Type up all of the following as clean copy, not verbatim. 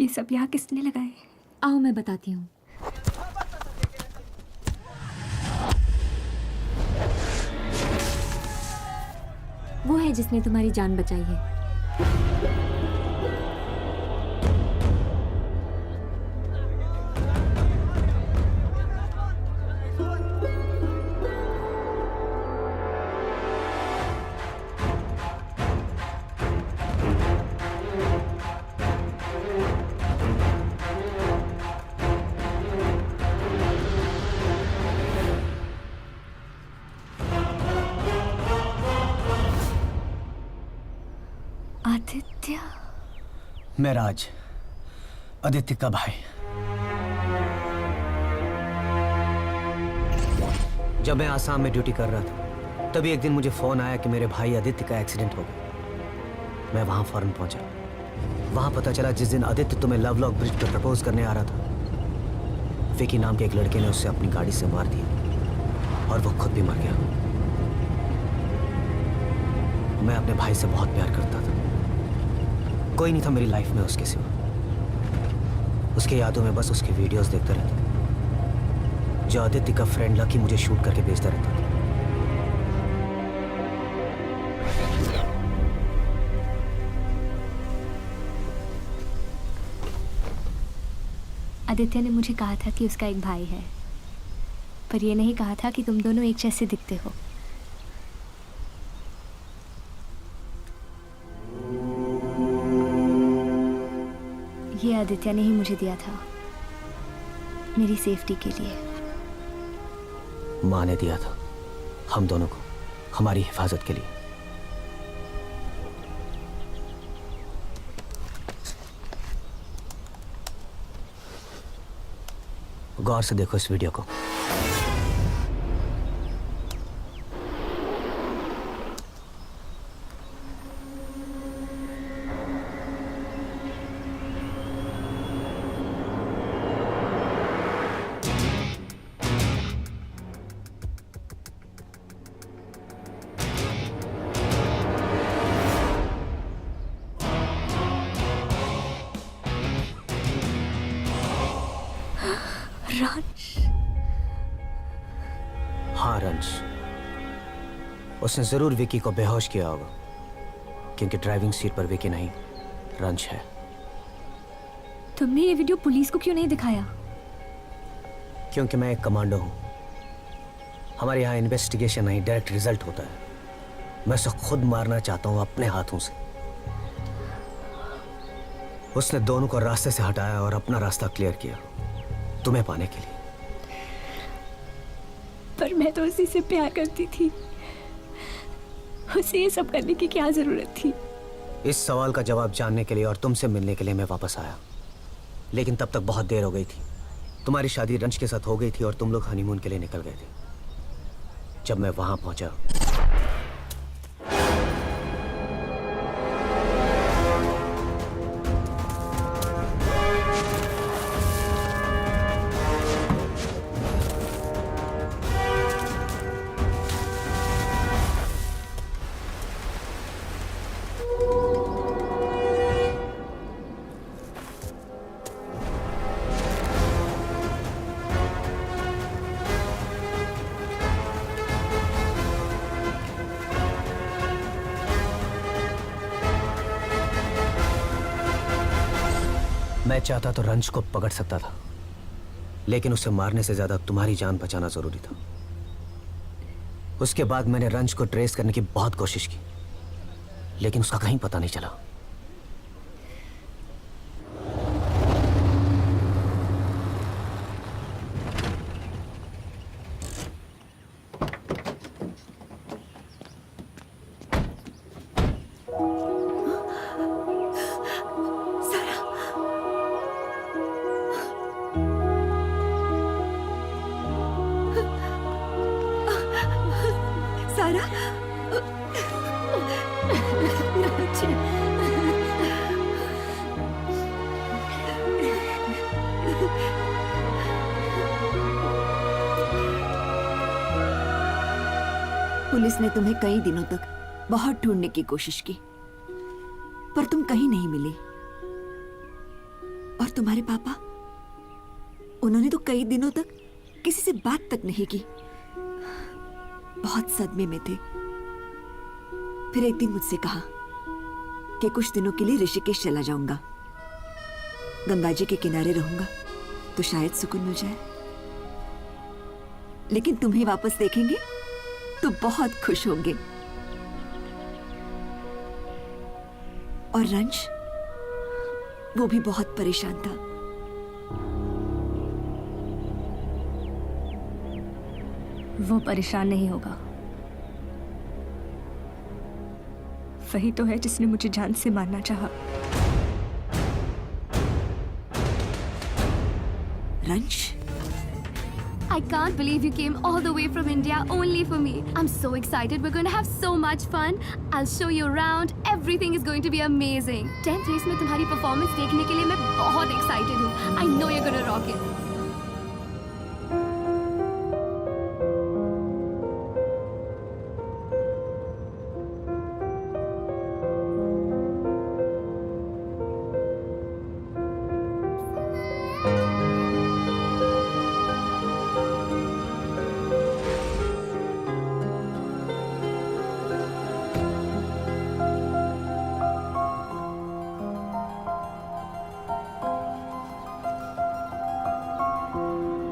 ये सब यहाँ किसने लगाए? आओ मैं बताती हूँ। वो है जिसने तुम्हारी जान बचाई है। आदित्य। मैं राज, आदित्य का भाई। जब मैं आसाम में ड्यूटी कर रहा था तभी एक दिन मुझे फोन आया कि मेरे भाई आदित्य का एक्सीडेंट हो गया। मैं वहां फौरन पहुंचा। वहां पता चला जिस दिन आदित्य तुम्हें लवलॉक ब्रिज पर प्रपोज करने आ रहा था, विकी नाम के एक लड़के ने उसे अपनी गाड़ी से मार दिया और वो खुद भी मर गया। मैं अपने भाई से बहुत प्यार करता था। कोई नहीं था मेरी लाइफ में उसके सिवा। उसके यादों में बस उसकी वीडियोस देखता रहता, जो आदित्य का फ्रेंड लकी मुझे शूट करके भेजता रहता था। आदित्य ने मुझे कहा था कि उसका एक भाई है, पर ये नहीं कहा था कि तुम दोनों एक जैसे दिखते हो। ये आदित्य ने ही मुझे दिया था, मेरी सेफ्टी के लिए। माँ ने दिया था हम दोनों को, हमारी हिफाजत के लिए। गौर से देखो इस वीडियो को। रंश। हाँ रंश, उसने जरूर विकी को बेहोश किया होगा, क्योंकि ड्राइविंग सीट पर विकी नहीं, रंश है। तुमने ये वीडियो पुलिस को क्यों नहीं दिखाया? क्योंकि मैं एक कमांडो हूं। हमारे यहाँ इन्वेस्टिगेशन नहीं, डायरेक्ट रिजल्ट होता है। मैं उसे खुद मारना चाहता हूं अपने हाथों से। उसने दोनों को रास्ते से हटाया और अपना रास्ता क्लियर किया तुम्हें पाने के लिए। पर मैं तो उसी से प्यार करती थी, उसे ये सब करने की क्या जरूरत थी? इस सवाल का जवाब जानने के लिए और तुमसे मिलने के लिए मैं वापस आया, लेकिन तब तक बहुत देर हो गई थी। तुम्हारी शादी रंश के साथ हो गई थी और तुम लोग हनीमून के लिए निकल गए थे। जब मैं वहां पहुंचा मैं चाहता तो रंश को पकड़ सकता था, लेकिन उसे मारने से ज्यादा तुम्हारी जान बचाना जरूरी था। उसके बाद मैंने रंश को ट्रेस करने की बहुत कोशिश की, लेकिन उसका कहीं पता नहीं चला। पुलिस ने तुम्हें कई दिनों तक बहुत ढूंढने की कोशिश की, पर तुम कहीं नहीं मिली। तुम्हारे पापा, उन्होंने तो कई दिनों तक किसी से बात तक नहीं की। बहुत सदमे में थे। फिर एक दिन मुझसे कहा कि कुछ दिनों के लिए ऋषिकेश चला जाऊंगा, गंगा जी के किनारे रहूंगा तो शायद सुकून मिल जाए। लेकिन तुम्हें वापस देखेंगे तो बहुत खुश होंगे। और रंश, वो भी बहुत परेशान था। वो परेशान नहीं होगा। वही तो है जिसने मुझे जान से मारना चाहा। रंश, I can't believe you came all the way from India only for me. I'm so excited. We're going to have so much fun. I'll show you around. Everything is going to be amazing. 10th race में तुम्हारी performance देखने के लिए मैं बहुत excited हूँ. I know you're going to rock it.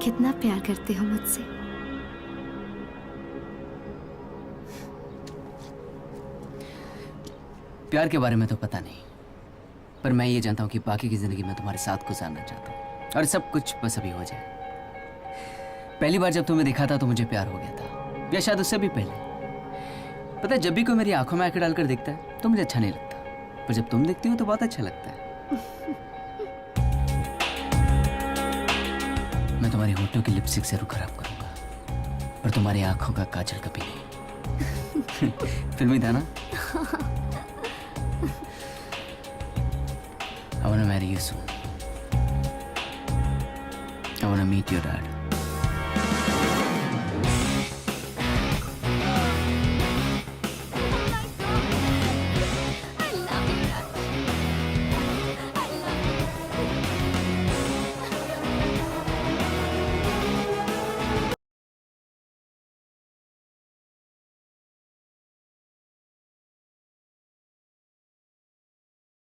कितना प्यार करते हो मुझसे। प्यार के बारे में तो पता नहीं, पर मैं ये जानता हूँ कि बाकी की जिंदगी में तुम्हारे साथ गुजारना चाहता हूँ और सब कुछ बस अभी हो जाए। पहली बार जब तुम्हें देखा था तो मुझे प्यार हो गया था, या शायद उससे भी पहले। पता है, जब भी कोई मेरी आंखों में आंखें डालकर देखता है तो मुझे अच्छा नहीं लगता, पर जब तुम देखती हो तो बहुत अच्छा लगता है। मैं तुम्हारी होठों की लिपस्टिक जरूर खराब करूंगा, पर तुम्हारी आंखों का काजल कभी नहीं। फिल्मी था ना? I wanna marry you soon. I wanna meet your dad.